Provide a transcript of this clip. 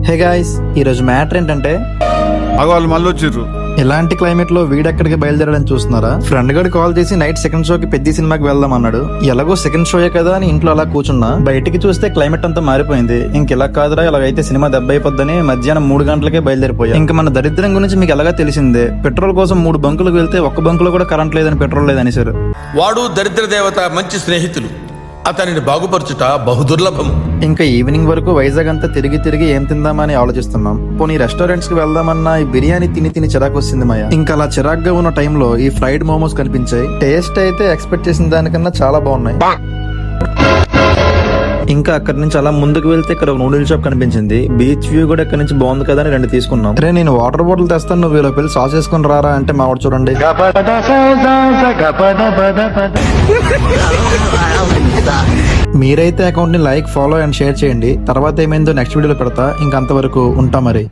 Hey guys, ఈ రోజు matter ఏంటంటే వాళ్ళు మళ్ళీ వచ్చిర్రు. ఇలాంటి క్లైమేట్ లో వీడెక్కడికి బయలుదేరడానికి చూస్తున్నారా? ఫ్రెండ్ గడు కాల్ చేసి నైట్ సెకండ్ షోకి పెద్ద సినిమాకి వెళ్దాం అన్నాడు. ఎలాగో సెకండ్ షోయే కదా అని ఇంట్లో అలా కూర్చున్నా. బయటికి చూస్తే క్లైమేట్ అంతా మారిపోయింది. ఇంకెలా కాదురా, ఇలాగైతే సినిమా దెబ్బ అయిపోద్దని మధ్యాహ్నం 3 గంటలకే బయలుదేరిపోయా. ఇంకా మన దరిద్రం గురించి మీకు ఎలాగా తెలిసిందే. పెట్రోల్ కోసం 3 బంకులకు వెళ్తే ఒక్క బంకులో కూడా కరెంట్ లేదని, పెట్రోల్ లేదనేసారు. వాడు దరిద్ర దేవత, మంచి స్నేహితులు, అతనిని బాగుపరచుట బహుదుర్లభము. ఇంకా ఈవినింగ్ వరకు వైజాగ్ అంతా తిరిగి ఏం తిందామని ఆలోచిస్తున్నాం. పోనీ రెస్టారెంట్స్ కి వెళ్దామన్నా ఈ బిర్యానీ తిని చిరాకు వచ్చింది మాయ. ఇంకా అలా చిరాగ్గా ఉన్న టైంలో ఈ ఫ్రైడ్ మోమోస్ కనిపించాయి. టేస్ట్ అయితే ఎక్స్పెక్ట్ చేసిన దానికన్నా చాలా బాగున్నాయి. ఇంకా అక్కడి నుంచి అలా ముందుకు వెళ్తే ఇక్కడ ఒక నూడిల్ షాప్ కనిపించింది. బీచ్ వ్యూ కూడా ఇక్కడ నుంచి బాగుంది కదా అని 2 తీసుకున్నాం. అరే నేను వాటర్ బాటిల్ తెస్తాను, నువ్వు వీళ్ళ పెళ్లి సాస్ వేసుకుని రారా అంటే మా వాడు చూడండి. మీరైతే అకౌంట్ ని లైక్, ఫాలో అండ్ షేర్ చేయండి. తర్వాత ఏమైందో నెక్స్ట్ వీడియోలో పెడతా. ఇంకంతవరకు ఉంటా మరి.